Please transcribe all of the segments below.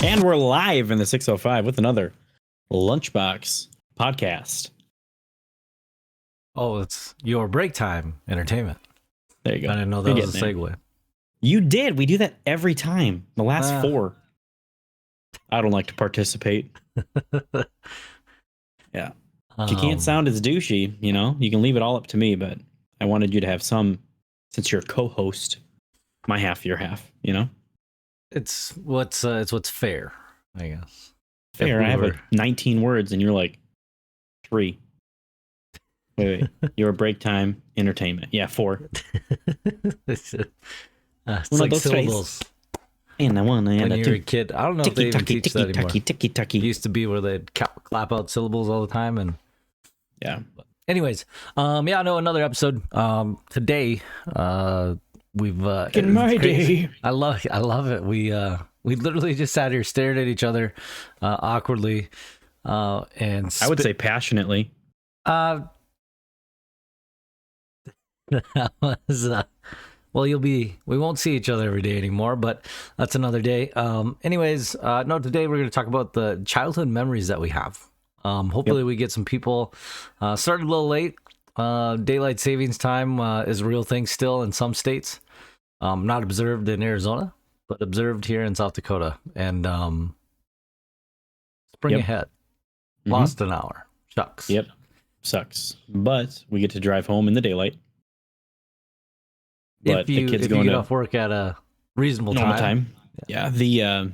And we're live in the 605 with another Lunchbox podcast. Oh, it's your break time entertainment. There you go. I didn't know that was a segue. You did. We do that every time. The last four. I don't like to participate. Yeah. If you can't sound as douchey, you know, you can leave it all up to me, but I wanted you to have some, since you're a co-host, my half, your half, you know? It's what's fair, I guess. Fair. I have like 19 words and you're like 3. Wait. Your break time entertainment. Yeah, 4. It's like syllables. And I want when you're a kid. I don't know if they even teach that anymore. It used to be where they'd clap out syllables all the time, and yeah. Anyways, yeah, no, another episode. Today, we've in my day. I love it. We literally just sat here, stared at each other, awkwardly, and I would say passionately. That was well, we won't see each other every day anymore, but that's another day. Anyways, no, today we're going to talk about the childhood memories that we have. Hopefully we get some people started a little late. Daylight savings time is a real thing still in some states. Not observed in Arizona, but observed here in South Dakota. And spring ahead. Lost an hour. Shucks. Yep. Sucks. But we get to drive home in the daylight. But if you get off work at a reasonable time. Yeah. The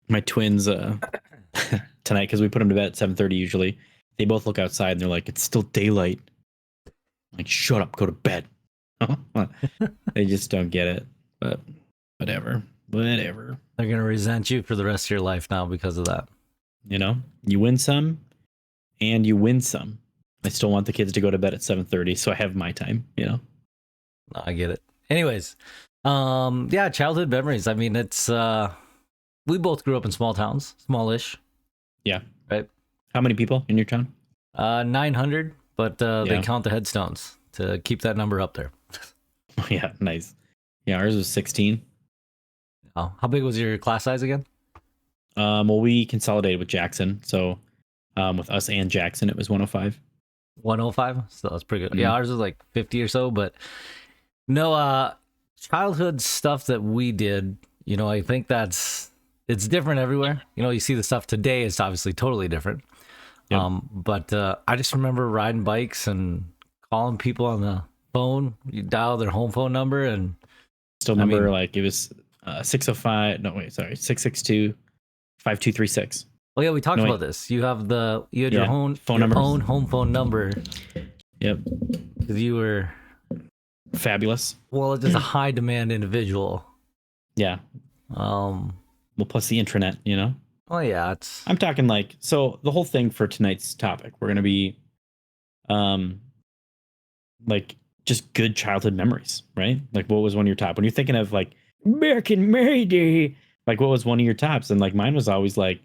my twins tonight, because we put them to bed at 7:30 usually, they both look outside and they're like, it's still daylight. I'm like, shut up, go to bed. They just don't get it. But whatever. They're gonna resent you for the rest of your life now because of that. You know, you win some and you win some. I still want the kids to go to bed at 7:30, so I have my time, you know. I get it. Anyways, yeah, childhood memories. I mean, it's we both grew up in small towns, smallish. Yeah. Right. How many people in your town? 900, but they count the headstones to keep that number up there. Yeah, nice. Yeah, ours was 16. Oh, how big was your class size again? Well, we consolidated with Jackson, so with us and Jackson, it was 105. 105, so that's pretty good. Yeah, ours was like 50 or so, but no, childhood stuff that we did, you know, I think it's different everywhere. You know, you see the stuff today is obviously totally different. Yep. But I just remember riding bikes and calling people on the phone. You dial their home phone number and still remember like it was 605. No, wait, sorry, 662-5236. Oh yeah, we talked about this. You had your own home phone number. Yep. Because you were fabulous. Well, just a high demand individual. Yeah. Well, plus the intranet, you know. Oh yeah, I'm talking like, so the whole thing for tonight's topic, we're gonna be, like just good childhood memories, right? Like, what was one of your top when you're thinking of like back in my day? Like, what was one of your tops? And like mine was always like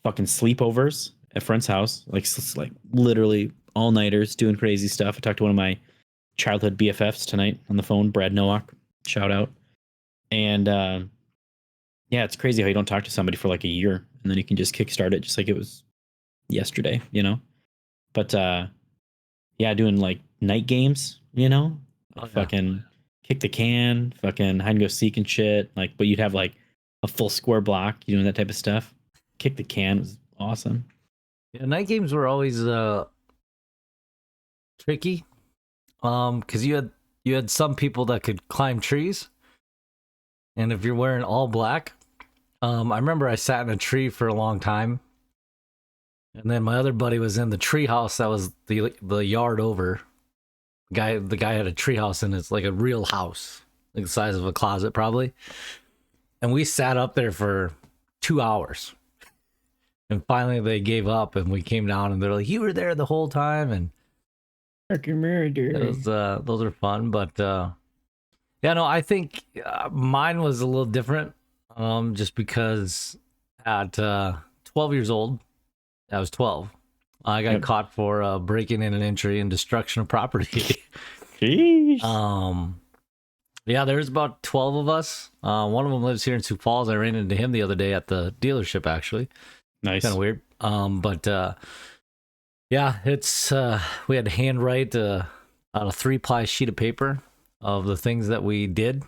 fucking sleepovers at friend's house, like literally all nighters doing crazy stuff. I talked to one of my childhood BFFs tonight on the phone, Brad Nowak, shout out. And yeah, it's crazy how you don't talk to somebody for like a year and then you can just kickstart it just like it was yesterday, you know. But yeah, doing like night games, you know, fucking kick the can, fucking hide and go seek and shit. Like, but you'd have like a full square block, you know, that type of stuff. Kick the can was awesome. Yeah, night games were always tricky, because you had some people that could climb trees, and if you're wearing all black, I remember I sat in a tree for a long time, and then my other buddy was in the tree house that was the yard over. The guy had a tree house, and it's like a real house, like the size of a closet probably, and we sat up there for 2 hours. And finally they gave up and we came down and they're like, you were there the whole time. And those are fun. But yeah, no, I think mine was a little different. Just because at 12 years old, I was 12. I got caught for breaking in an entry and destruction of property. Jeez. Yeah, there's about 12 of us. One of them lives here in Sioux Falls. I ran into him the other day at the dealership, actually. Nice. Kind of weird. But yeah, it's we had to handwrite on a 3-ply sheet of paper of the things that we did,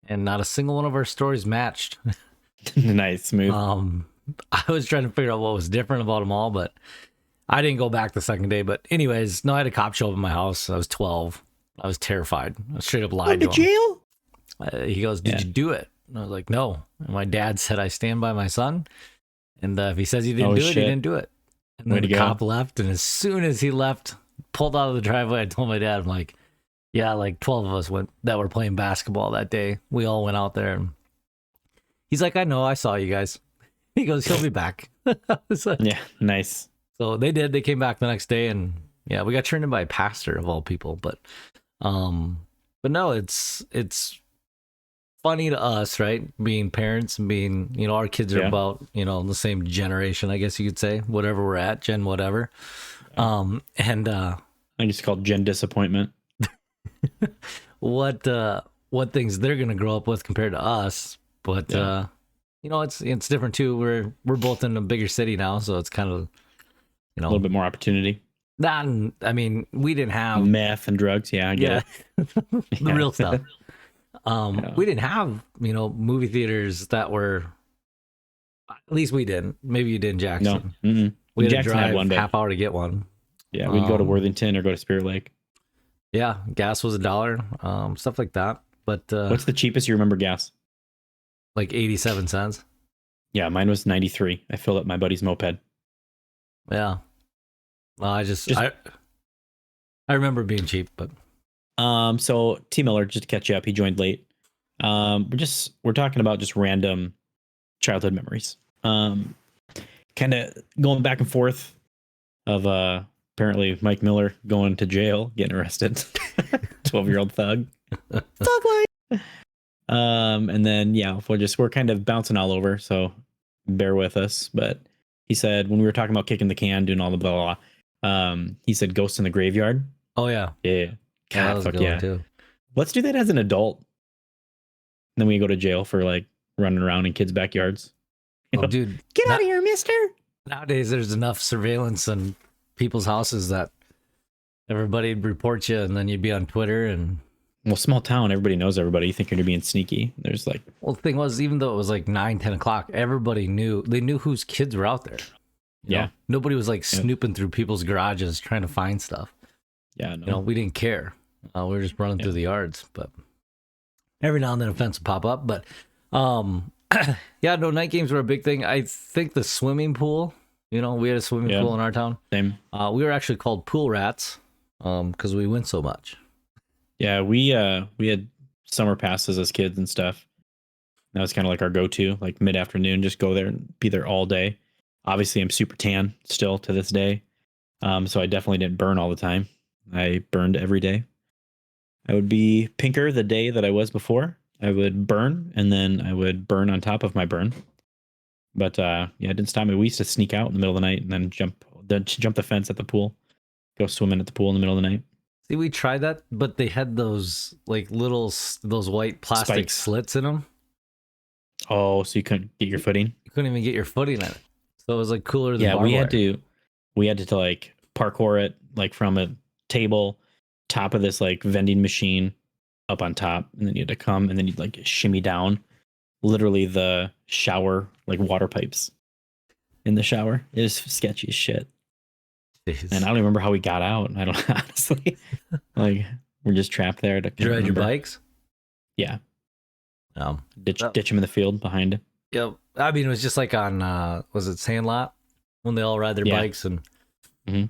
and not a single one of our stories matched. Nice, smooth. I was trying to figure out what was different about them all, but I didn't go back the second day. But anyways, no, I had a cop show up at my house. I was 12. I was terrified. I straight up lied to him. Jail? He goes, "Did you do it?" And I was like, "No." And my dad said, "I stand by my son. And if he says he didn't do it, he didn't do it." And then the cop left. And as soon as he left, pulled out of the driveway, I told my dad, I'm like, yeah, like 12 of us went that were playing basketball that day. We all went out there. And he's like, "I know, I saw you guys." He goes, "He'll be back." Like, yeah, nice. So they did. They came back the next day, and yeah, we got turned in by a pastor of all people. But no, it's funny to us, right? Being parents and being, our kids are about, the same generation, I guess you could say, whatever we're at, Gen whatever. I guess it's called Gen disappointment. What things they're gonna grow up with compared to us, but it's different too. We're both in a bigger city now, so it's kind of a little bit more opportunity. I mean, we didn't have meth and drugs. Yeah, I get it. The real stuff. We didn't have, movie theaters that were, at least we didn't. Maybe you did in Jackson. No. Mm-mm. We had Jackson to drive had one day. half hour to get one. Yeah, we'd go to Worthington or go to Spirit Lake. Yeah, gas was $1, stuff like that. But what's the cheapest you remember gas? Like 87 cents. Yeah, mine was 93. I filled up my buddy's moped. Yeah. Well, I remember being cheap, but so T Miller, just to catch you up, he joined late. We're talking about just random childhood memories. Kind of going back and forth of apparently Mike Miller going to jail, getting arrested. 12-year-old thug. Thug life. And then we're kind of bouncing all over, so bear with us. But he said when we were talking about kicking the can, doing all the blah blah, he said Ghost in the Graveyard. Oh yeah. Yeah. God, fuck yeah. Too. Let's do that as an adult. And then we go to jail for like running around in kids' backyards. Dude, get out of here, mister. Nowadays, there's enough surveillance in people's houses that everybody'd report you, and then you'd be on Twitter. And well, small town, everybody knows everybody. You think you're being sneaky. There's like, well, the thing was, even though it was like 9, 10 o'clock, everybody knew. They knew whose kids were out there. You know? Nobody was like snooping through people's garages trying to find stuff. Yeah, no. We didn't care. We were just running through the yards, but every now and then a fence would pop up. But night games were a big thing. I think the swimming pool, we had a swimming pool in our town. Same. We were actually called pool rats because we went so much. Yeah, we had summer passes as kids and stuff. That was kind of like our go-to, like mid-afternoon, just go there and be there all day. Obviously, I'm super tan still to this day, so I definitely didn't burn all the time. I burned every day. I would be pinker the day that I was before. I would burn, and then I would burn on top of my burn. But it didn't stop me. We used to sneak out in the middle of the night and then jump the fence at the pool, go swimming at the pool in the middle of the night. See, we tried that, but they had those like those white plastic slits in them. Oh, so you couldn't get your footing? You couldn't even get your footing in it. So it was like cooler than we had to like parkour it like from a table, top of this like vending machine up on top, and then you had to come and then you'd like shimmy down literally the shower, like water pipes in the shower. It was sketchy as shit. Jeez. And I don't remember how we got out. I don't honestly. Like we're just trapped there. Did you ride your bikes? Yeah. Ditch them in the field behind it. Yep. I mean, it was just like on was it Sandlot when they all ride their bikes and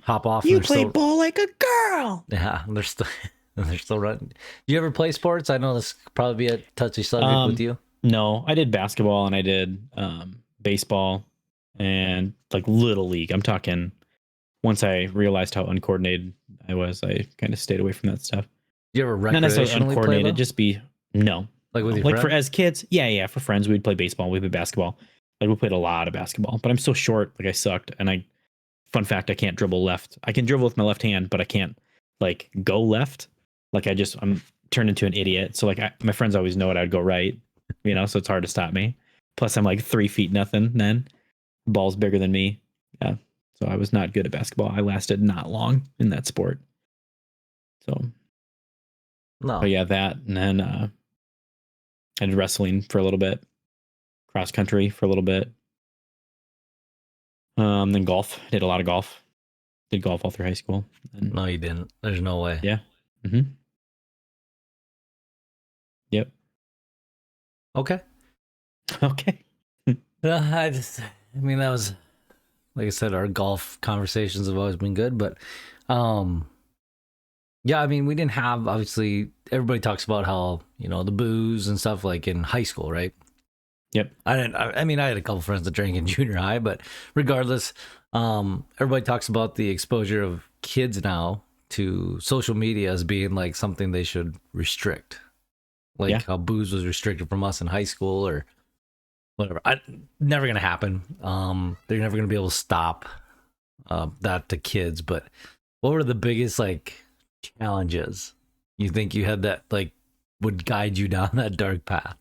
hop off. You play ball like a girl. Yeah, they're still running. Do you ever play sports? I know this could probably be a touchy subject with you. No, I did basketball and I did baseball and like little league. I'm talking. Once I realized how uncoordinated I was, I kind of stayed away from that stuff. You ever recreationally not necessarily uncoordinated, just be no. Like with your friends? For as kids, yeah, for friends we'd play baseball, we'd play basketball. Like we played a lot of basketball, but I'm so short, like I sucked. And fun fact, I can't dribble left. I can dribble with my left hand, but I can't like go left. Like I'm turned into an idiot. So like my friends always know it. I'd go right, so it's hard to stop me. Plus I'm like 3 feet nothing then. Ball's bigger than me. Yeah. So I was not good at basketball. I lasted not long in that sport. So No. but yeah, that, and then I did wrestling for a little bit, cross country for a little bit. Then golf. Did a lot of golf. Did golf all through high school. And, No, you didn't. There's no way. yeah. Mm-hmm. Yep. Okay. Okay. I mean, that was, like I said, our golf conversations have always been good, but, yeah, I mean, we didn't have, obviously, everybody talks about how, the booze and stuff like in high school, right? Yep. I mean, I had a couple friends that drank in junior high, but regardless, everybody talks about the exposure of kids now to social media as being like something they should restrict. Like how booze was restricted from us in high school or whatever. Never going to happen. They're never going to be able to stop that to kids. But what were the biggest like challenges you think you had that like would guide you down that dark path?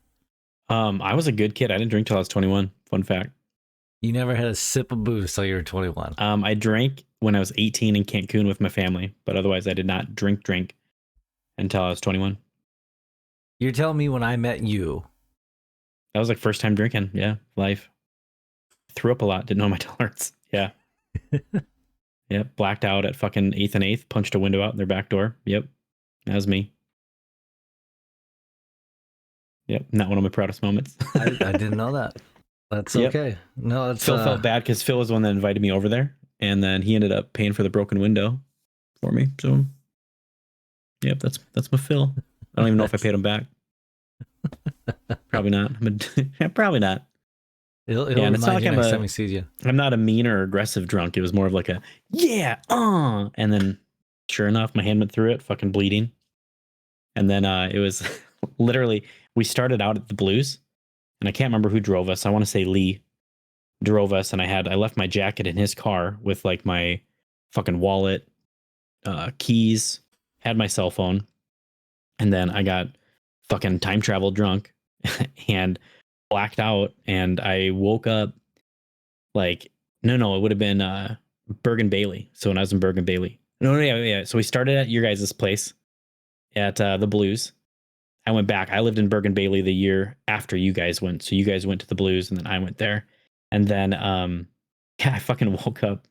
I was a good kid. I didn't drink till I was 21. Fun fact. You never had a sip of booze till you were 21. I drank when I was 18 in Cancun with my family, but otherwise I did not drink until I was 21. You're telling me when I met you. That was like first time drinking. Yeah. Life. Threw up a lot. Didn't know my tolerance. Yeah. Yep. Blacked out at fucking 8th and 8th. Punched a window out their back door. Yep. That was me. Yep. Not one of my proudest moments. I didn't know that. That's okay. No, it's Phil felt bad because Phil was the one that invited me over there, and then he ended up paying for the broken window for me. So, yep, that's my Phil. I don't even know if I paid him back. Probably not. But probably not. He'll remind it's not like you next time he sees you. I'm not a mean or aggressive drunk. It was more of like a and then sure enough, my hand went through it, fucking bleeding, and then it was literally we started out at the Blues. And I can't remember who drove us. I want to say Lee drove us, and I left my jacket in his car with like my fucking wallet, keys, had my cell phone, and then I got fucking time travel drunk and blacked out, and I woke up like no, it would have been Bergen Bailey. So when I was in Bergen Bailey, yeah. So we started at your guys' place at the Blues. I went back. I lived in Bergen Bailey the year after you guys went. So you guys went to the Blues and then I went there. And then I fucking woke up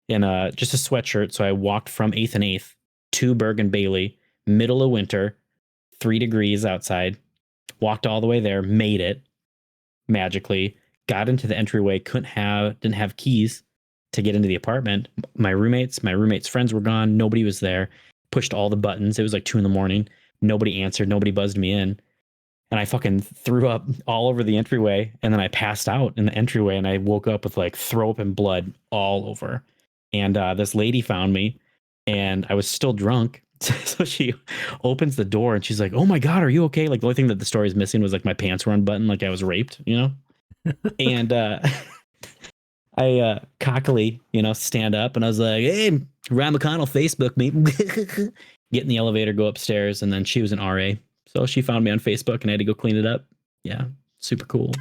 in just a sweatshirt. So I walked from 8th and 8th to Bergen Bailey, middle of winter, 3 degrees outside, walked all the way there, made it magically, got into the entryway, didn't have keys to get into the apartment. My roommates' friends were gone. Nobody was there. Pushed all the buttons. It was like 2 a.m. Nobody answered. Nobody buzzed me in. And I fucking threw up all over the entryway. And then I passed out in the entryway and I woke up with like throw up and blood all over. And this lady found me and I was still drunk. So she opens the door and she's like, "Oh my God, are you okay?" Like the only thing that the story is missing was like my pants were unbuttoned, like I was raped, And I cockily, stand up and I was like, "Hey, Ryan McConnell, Facebook me." Get in the elevator, go upstairs, and then she was an RA. So she found me on Facebook and I had to go clean it up. Yeah, super cool.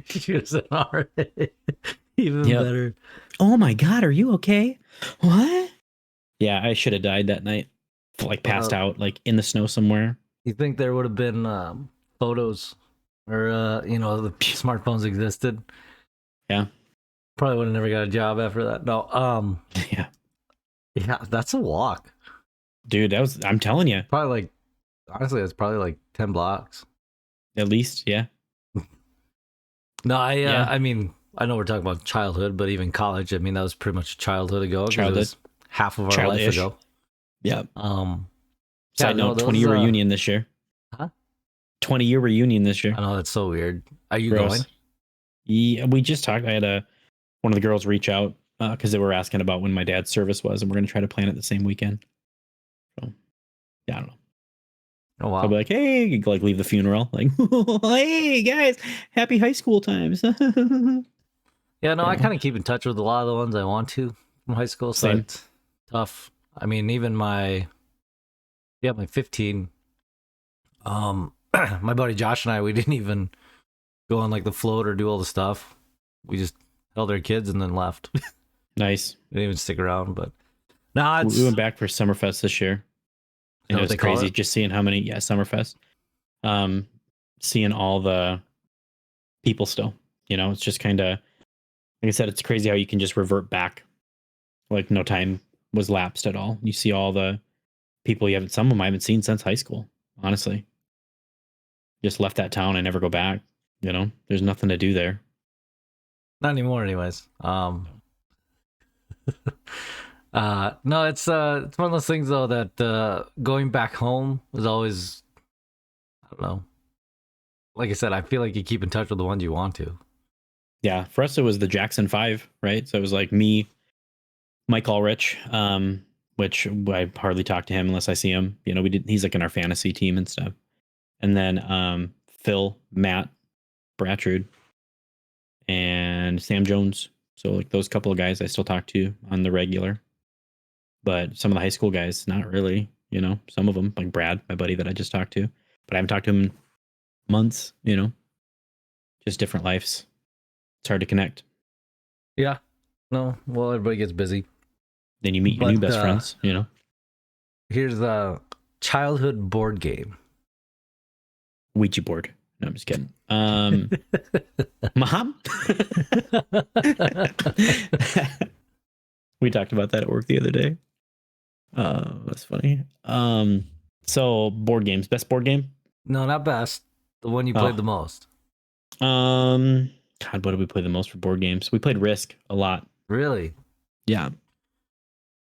She was an RA. Even better. Oh my God, are you okay? What? Yeah, I should have died that night. Like passed out, like in the snow somewhere. You think there would have been photos or, the smartphones existed? Yeah. Probably would have never got a job after that. No. Yeah. Yeah, that's a walk. Dude, I'm telling you. Probably honestly, it's probably like 10 blocks. At least, yeah. No, I mean, I know we're talking about childhood, but even college, I mean, that was pretty much childhood ago. It was half of our life ago. Yeah. Side note, 20-year reunion this year. Huh? 20-year reunion this year. I know, that's so weird. Are you going? Yeah, we just talked. I had one of the girls reach out because they were asking about when my dad's service was, and we're going to try to plan it the same weekend. So, yeah, I don't know. Oh, wow. So I'll be like, hey, like leave the funeral. Like, hey, guys, happy high school times. Yeah, no, I kind of keep in touch with a lot of the ones I want to from high school. So it's tough. I mean, even my 15 My buddy Josh and I, we didn't even go on like the float or do all the stuff. We just held our kids and then left. Nice. We didn't even stick around, but nah, We went back for Summerfest this year. And it was crazy just seeing how many, Summerfest. Seeing all the people still, it's just kind of, like I said, it's crazy how you can just revert back. Like no time was lapsed at all. You see all the people some of them I haven't seen since high school, honestly. Just left that town and never go back. There's nothing to do there. Not anymore, anyways. No, it's one of those things though that going back home was always, I don't know. Like I said, I feel like you keep in touch with the ones you want to. Yeah, for us it was the Jackson 5, right? So it was like me, Mike Ulrich, which I hardly talk to him unless I see him. He's like in our fantasy team and stuff. And then Phil, Matt, Brattrud, and Sam Jones. So like those couple of guys I still talk to on the regular. But some of the high school guys, not really. Some of them, like Brad, my buddy that I just talked to. But I haven't talked to him in months, just different lives. It's hard to connect. Yeah. No, well, everybody gets busy. Then you meet your new best friends, Here's a childhood board game. Ouija board. No, I'm just kidding. Mom? We talked about that at work the other day. That's funny. So board games. Best board game? No, not best. The one you played the most. God, what did we play the most for board games? We played Risk a lot. Really? Yeah.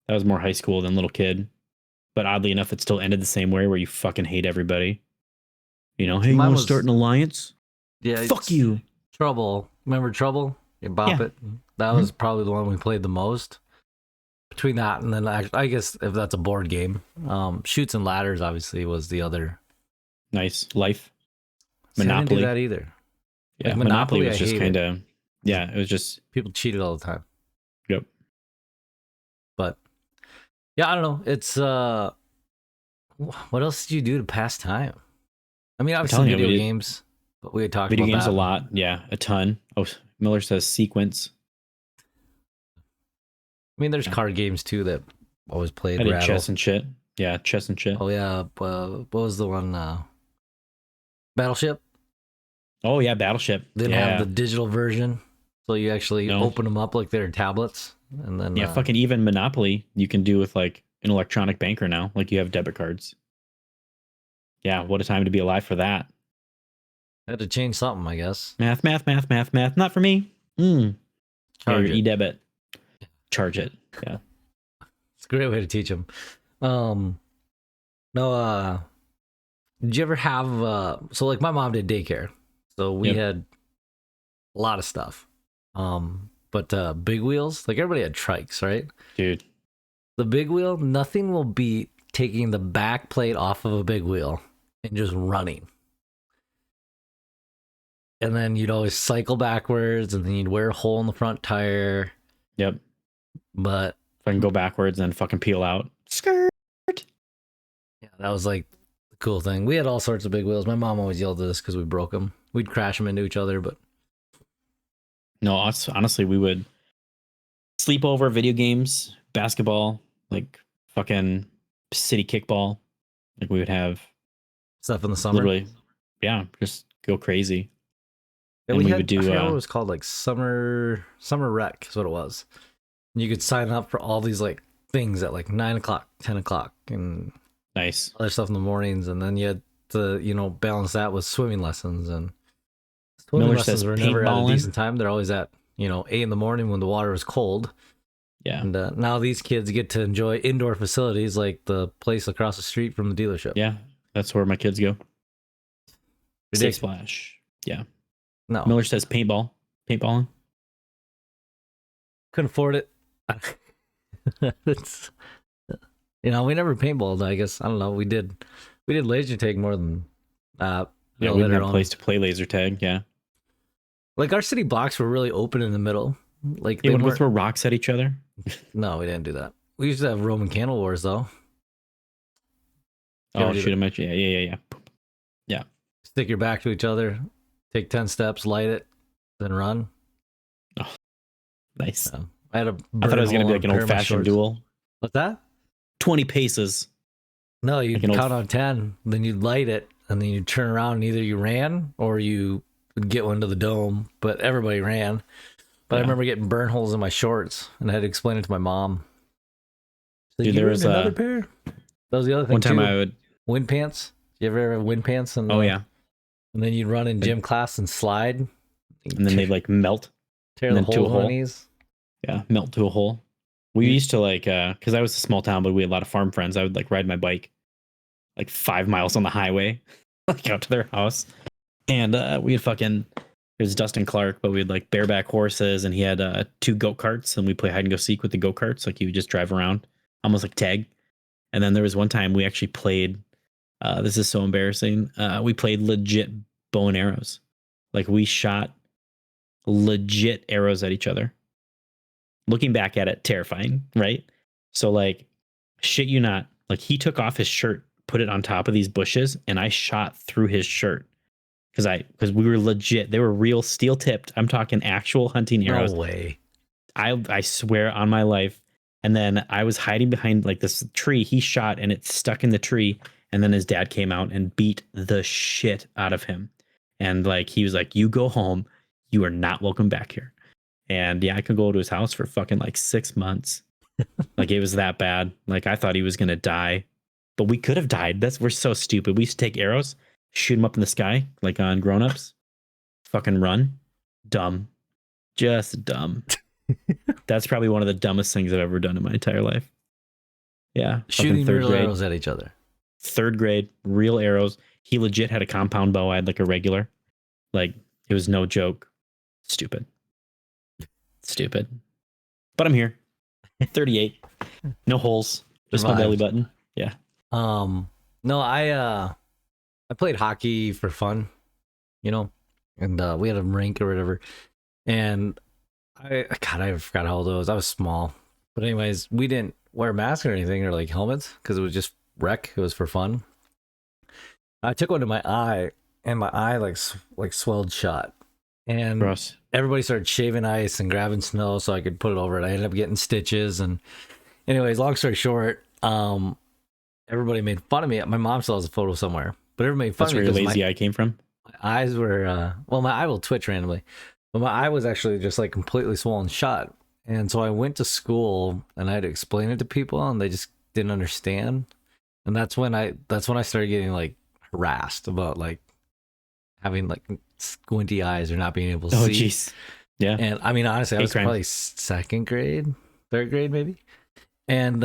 That was more high school than little kid. But oddly enough, it still ended the same way where you fucking hate everybody. Hey, you want to start an alliance? Yeah. Fuck you. Trouble. Remember Trouble? You bop it. That was probably the one we played the most. Between that and then I guess if that's a board game, Chutes and Ladders obviously was the other. Nice. Life. See, Monopoly. I didn't do that either. Yeah, like Monopoly was just kind of, it was just people cheated all the time. Yep. But yeah, I don't know. It's what else did you do to pass time? I mean, obviously video games, but we had talked about video games that. a lot. Yeah, a ton. Oh, Miller says Sequence. I mean, there's card games too that always played. I did chess and shit. Yeah, chess and shit. Oh yeah, what was the one? Battleship. Oh yeah, Battleship. They didn't have the digital version, so you actually open them up like they're tablets, and then fucking even Monopoly you can do with like an electronic banker now. Like you have debit cards. Yeah, what a time to be alive for that. Had to change something, I guess. Math. Not for me. Charge your e-debit. Charge it. Yeah. It's a great way to teach them. No, did you ever have so like my mom did daycare, so we had a lot of stuff. But big wheels, like everybody had trikes, right? Dude, the big wheel, nothing will beat taking the back plate off of a big wheel and just running. And then you'd always cycle backwards, and then you'd wear a hole in the front tire. Yep. But if I can go backwards and fucking peel out. Skirt. Yeah, that was like the cool thing. We had all sorts of big wheels. My mom always yelled at us because we broke them. We'd crash them into each other, but no, honestly, we would sleep over video games, basketball, like fucking city kickball. Like we would have stuff in the summer. Literally, yeah, just go crazy. Yeah, we would do. I forget what it was called, like summer rec is what it was. And you could sign up for all these like things at like 9 o'clock, 10 o'clock, and nice other stuff in the mornings. And then you had to balance that with swimming lessons. And swimming lessons were never at a decent time. They're always at 8 in the morning when the water is cold. Yeah. And now these kids get to enjoy indoor facilities like the place across the street from the dealership. Yeah, that's where my kids go. Stay Splash. Yeah. No. Miller says paintballing. Couldn't afford it. It's, we never paintballed. I guess I don't know. We did laser tag more than yeah. We didn't have a place to play laser tag. Yeah. Like our city blocks were really open in the middle. Like they would throw rocks at each other. No, we didn't do that. We used to have Roman candle wars though. Oh, shoot him at you. Yeah. Yeah. Stick your back to each other, take 10 steps, light it, then run. Oh, nice. I had a I thought it was going to be burn like an hole in a pair of my old-fashioned shorts. duel. What's that? 20 paces. No, you'd Like an old- count on 10, then you'd light it, and then you'd turn around and either you ran or you would get one to the dome, but everybody ran. But I Yeah. remember getting burn holes in my shorts, and I had to explain it to my mom. She's like, Dude, "You there ruined was another pair?" That was the other thing one time too. I would. Wind pants. You ever have wind pants? And Oh yeah. and then you'd run in gym class and slide, And then they'd like melt. tear and the then to hole a in my hole. knees. Yeah, melt to a hole. We used to like, because I was a small town, but we had a lot of farm friends. I would like ride my bike like 5 miles on the highway, like out to their house. And we had fucking, it was Dustin Clark, but we had like bareback horses, and he had 2 go-karts, and we play hide and go seek with the go-karts. Like he would just drive around, almost like tag. And then there was one time we actually played, this is so embarrassing. We played legit bow and arrows. Like we shot legit arrows at each other. Looking back at it, terrifying, right? So like, shit you not, like he took off his shirt, put it on top of these bushes, and I shot through his shirt because we were legit. They were real steel tipped. I'm talking actual hunting arrows. No way. I swear on my life. And then I was hiding behind like this tree. He shot and it stuck in the tree. And then his dad came out and beat the shit out of him. And like he was like, "You go home. You are not welcome back here." And yeah, I could go to his house for fucking like 6 months. Like it was that bad. Like I thought he was gonna die, but we could have died. We're so stupid. We used to take arrows, shoot them up in the sky, like on Grown Ups. Fucking run, dumb, just dumb. That's probably one of the dumbest things I've ever done in my entire life. Yeah, Shooting third real grade. arrows at each other. 3rd grade, real arrows. He legit had a compound bow. I had like a regular. Like it was no joke. Stupid. But I'm here. 38. No holes. Just my belly Survived. button. Yeah. No, I played hockey for fun, you know, and we had a rink or whatever. And I forgot how old I was. I was small. But anyways, we didn't wear masks or anything or like helmets because it was just rec. It was for fun. I took one to my eye, and my eye like swelled shut. And Gross. everybody started shaving ice and grabbing snow so I could put it over it. I ended up getting stitches. And anyways, long story short, everybody made fun of me. My mom still has a photo somewhere, but everybody made fun That's of me where your because lazy eye came from. my eyes were, well, my eye will twitch randomly, but my eye was actually just like completely swollen shut. And so I went to school and I had to explain it to people and they just didn't understand. And that's when I started getting like harassed about like having like squinty eyes or not being able to Oh, see. jeez. Yeah. And I mean, honestly, I Hate was crime. probably 2nd grade, 3rd grade, maybe. And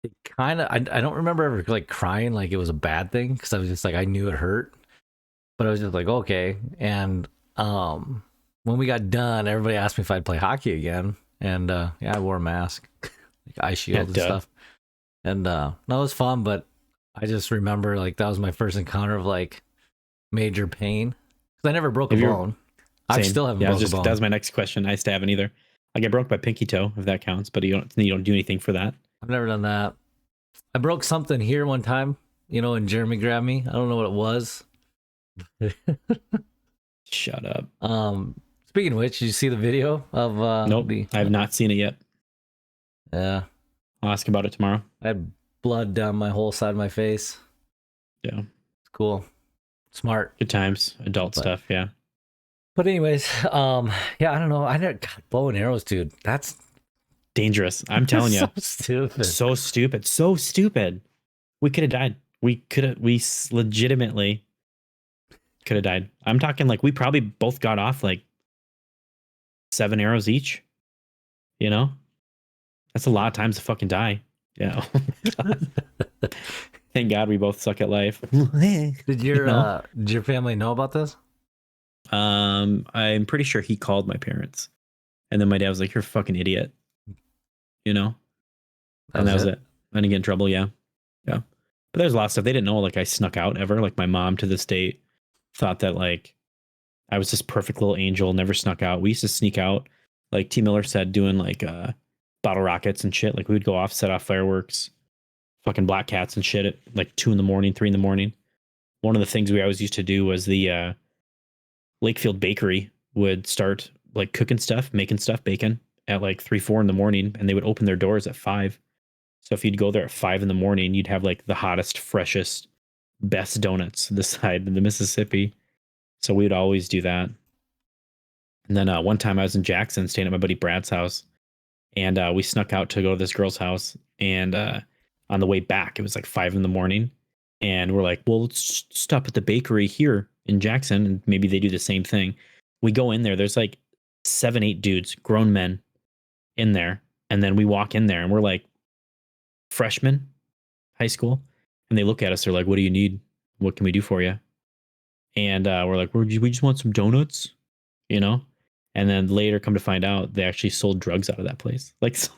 it kind of, I don't remember ever like crying like it was a bad thing because I was just like, I knew it hurt, but I was just like, okay. And when we got done, everybody asked me if I'd play hockey again. And yeah, I wore a mask, like eye shield and stuff. And that was fun, but I just remember like that was my first encounter of like major pain. Because I never broke a bone. I still haven't broke a bone. That was my next question. I still haven't either. Like I broke my pinky toe, if that counts, but you don't do anything for that. I've never done that. I broke something here one time, you know, and Jeremy grabbed me. I don't know what it was. Shut up. Speaking of which, did you see the video of Nope. I have not seen it yet. Yeah. I'll ask about it tomorrow. I had blood down my whole side of my face. Yeah. It's cool. Smart. Good times. Adult stuff, yeah. But anyways, yeah, I don't know. I never got bow and arrows, dude. That's dangerous. I'm telling you. So stupid. So stupid. So stupid. We could have died. We legitimately could have died. I'm talking like we probably both got off like 7 arrows each. You know? That's a lot of times to fucking die. Yeah. Thank God we both suck at life. Did your family know about this? I'm pretty sure he called my parents. And then my dad was like, "You're a fucking idiot." You know? And that was it. I didn't get in trouble, yeah. Yeah. But there's a lot of stuff they didn't know, like I snuck out ever. Like my mom to this day thought that like I was this perfect little angel, never snuck out. We used to sneak out, like T. Miller said, doing like bottle rockets and shit. Like we would go off, set off fireworks, fucking black cats and shit at like 2 in the morning, 3 in the morning. one of the things we always used to do was the Lakefield Bakery would start like cooking stuff, making stuff, bacon at like 3, 4 in the morning, and they would open their doors at 5. So if you'd go there at 5 in the morning, you'd have like the hottest, freshest, best donuts this side of the Mississippi. So we'd always do that. And then one time I was in Jackson staying at my buddy Brad's house, and we snuck out to go to this girl's house. And on the way back, it was like 5 in the morning. And we're like, well, let's stop at the bakery here in Jackson, and maybe they do the same thing. We go in there. There's like 7, 8 dudes, grown men in there. And then we walk in there and we're like freshmen, high school. And they look at us. They're like, what do you need? What can we do for you? And we're like, we just want some donuts, you know? And then later come to find out they actually sold drugs out of that place. Like, so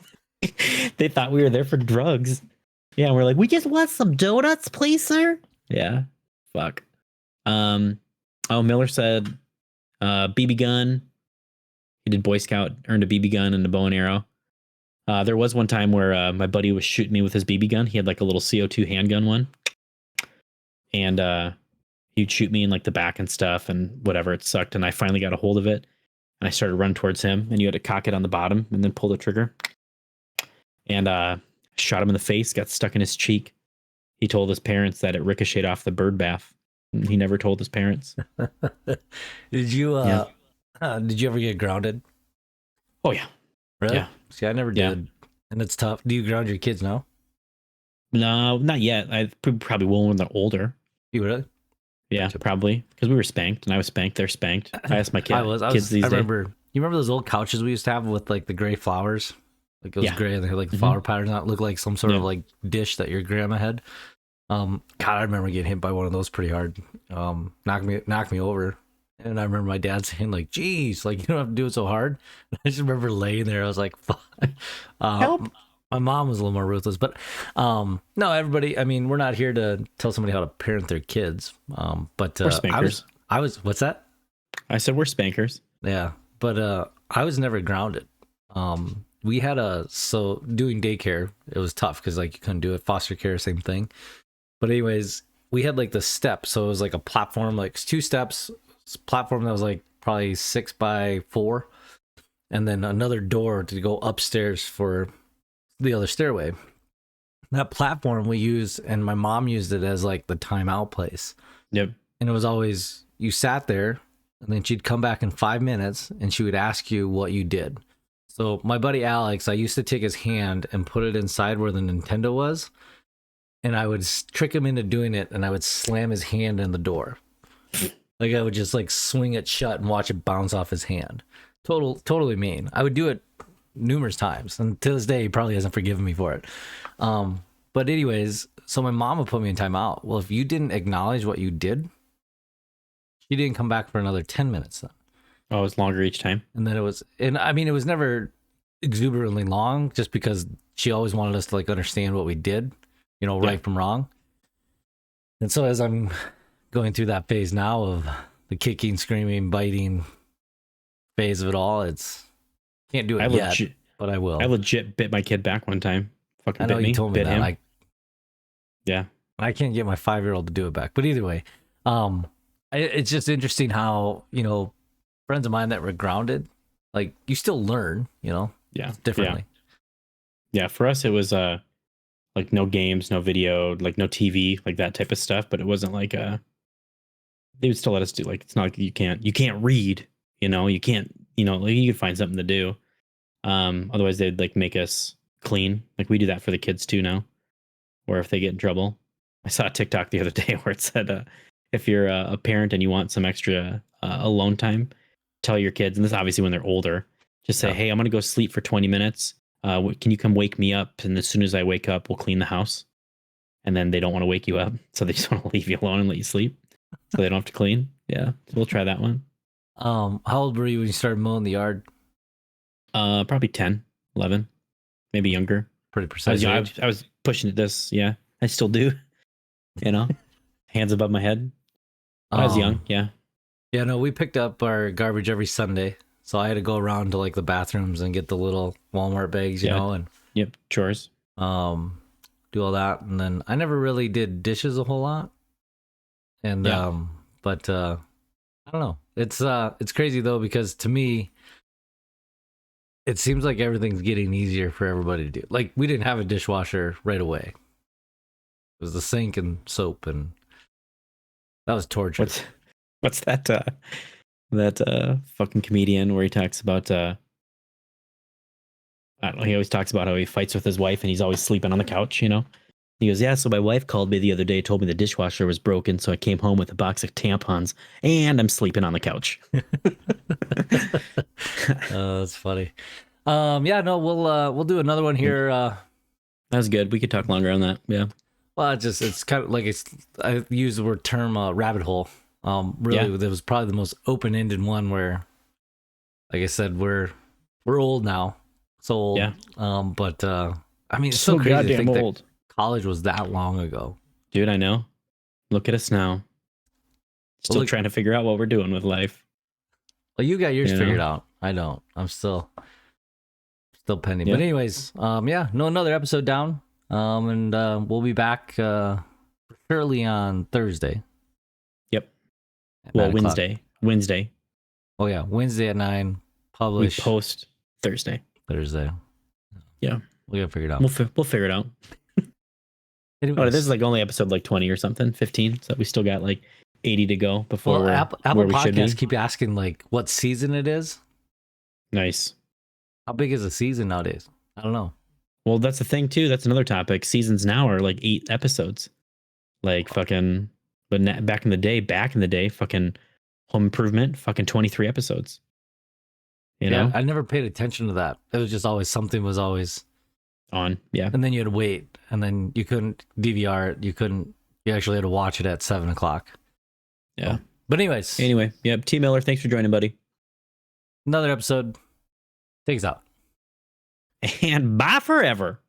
they thought we were there for drugs. Yeah, and we're like, we just want some donuts, please, sir. Yeah, fuck. Oh, Miller said BB gun. He did Boy Scout, earned a BB gun and a bow and arrow. There was one time where my buddy was shooting me with his BB gun. He had like a little CO2 handgun one. And he'd shoot me in like the back and stuff and whatever. It sucked. And I finally got a hold of it. And I started running towards him. And you had to cock it on the bottom and then pull the trigger. And shot him in the face, got stuck in his cheek. He told his parents that it ricocheted off the bird bath. He never told his parents. Did you did you ever get grounded? Oh yeah. Really? Yeah. See, I never did. And it's tough. Do you ground your kids now? No, not yet. I probably will when they're older. You really? Yeah, probably. Because we were spanked and I was spanked. They're spanked. I asked my kids these days. Remember, you remember those old couches we used to have with like the gray flowers? Like it was gray and they had like the flower patterns on it. Looked like some sort of like dish that your grandma had. God, I remember getting hit by one of those pretty hard. Knocked me over. And I remember my dad saying like, geez, like you don't have to do it so hard. I just remember laying there. I was like, fuck. Help. My mom was a little more ruthless, but no, everybody, I mean, we're not here to tell somebody how to parent their kids. But we're spankers. I was, what's that? I said we're spankers. Yeah. But I was never grounded. We had so doing daycare, it was tough because like you couldn't do it. Foster care, same thing. But anyways, we had like the steps. So it was like a platform, like 2 steps, platform that was like probably 6 by 4. And then another door to go upstairs for the other stairway. That platform we used, and my mom used it as like the timeout place. Yep. And it was always, you sat there and then she'd come back in 5 minutes and she would ask you what you did. So my buddy Alex, I used to take his hand and put it inside where the Nintendo was. And I would trick him into doing it, and I would slam his hand in the door. Like I would just like swing it shut and watch it bounce off his hand. Totally mean. I would do it numerous times, and to this day, he probably hasn't forgiven me for it. But anyways, so my mom would put me in timeout. Well, if you didn't acknowledge what you did, she didn't come back for another 10 minutes then. Oh, it was longer each time. And then it was never exuberantly long, just because she always wanted us to like understand what we did, right from wrong. And so as I'm going through that phase now of the kicking, screaming, biting phase of it all, can't do it yet, but I will. I legit bit my kid back one time. Fucking I know bit me. You told me bit that. Him. Yeah. I can't get my 5-year-old to do it back. But either way, it's just interesting how, friends of mine that were grounded, like you still learn, differently. Yeah. For us, it was like no games, no video, like no TV, like that type of stuff. But it wasn't like they would still let us do, like, it's not like you can't read, you can't, like you could find something to do. Otherwise they'd like make us clean. Like we do that for the kids too now, or if they get in trouble. I saw a TikTok the other day where it said, if you're a parent and you want some extra alone time, tell your kids, and this is obviously when they're older, just say, hey, I'm going to go sleep for 20 minutes. Can you come wake me up? And as soon as I wake up, we'll clean the house. And then they don't want to wake you up. So they just want to leave you alone and let you sleep. So they don't have to clean. Yeah. So we'll try that one. How old were you when you started mowing the yard? Probably 10, 11, maybe younger. Pretty precise. I was pushing at this. Yeah. I still do. Hands above my head. I was young. Yeah. Yeah, no, we picked up our garbage every Sunday. So I had to go around to like the bathrooms and get the little Walmart bags, and yep, chores. Do all that. And then I never really did dishes a whole lot. And Yeah. but I don't know. It's crazy though, because to me it seems like everything's getting easier for everybody to do. Like, we didn't have a dishwasher right away. It was the sink and soap, and that was torture. What's that fucking comedian where he talks about I don't know, he always talks about how he fights with his wife and he's always sleeping on the couch, you know? He goes, yeah, so my wife called me the other day, told me the dishwasher was broken, so I came home with a box of tampons and I'm sleeping on the couch. That's funny. Yeah, no, we'll do another one here. That was good. We could talk longer on that. Yeah. Well, it's kind of like, I use the word term rabbit hole. Really, that was probably the most open-ended one where, like I said, we're old now. So old. Yeah. But I mean, it's so crazy to think old. that college was that long ago. Dude, I know. Look at us now. Still trying to figure out what we're doing with life. Well, you got yours figured out. I don't. I'm still pending. Yeah. But anyways, yeah, no, another episode down. And we'll be back surely on Thursday. Yep. Well, Wednesday. Oh yeah, Wednesday at 9. Publish. We post Thursday. Yeah. We gotta figure it out. We'll figure it out. Oh, this is like only episode like 20 or something, 15. So we still got like 80 to go before Apple Podcasts keep asking like what season it is. Nice. How big is a season nowadays? I don't know. Well, that's the thing too. That's another topic. Seasons now are like 8 episodes. Like fucking, but back in the day, fucking Home Improvement, fucking 23 episodes. You know? I never paid attention to that. It was just always something was always on. Yeah. And then you had to wait, and then you couldn't DVR it. You actually had to watch it at 7:00. Yeah. So, but anyways. Anyway. Yep. T Miller, thanks for joining, buddy. Another episode. Takes out. And bye forever.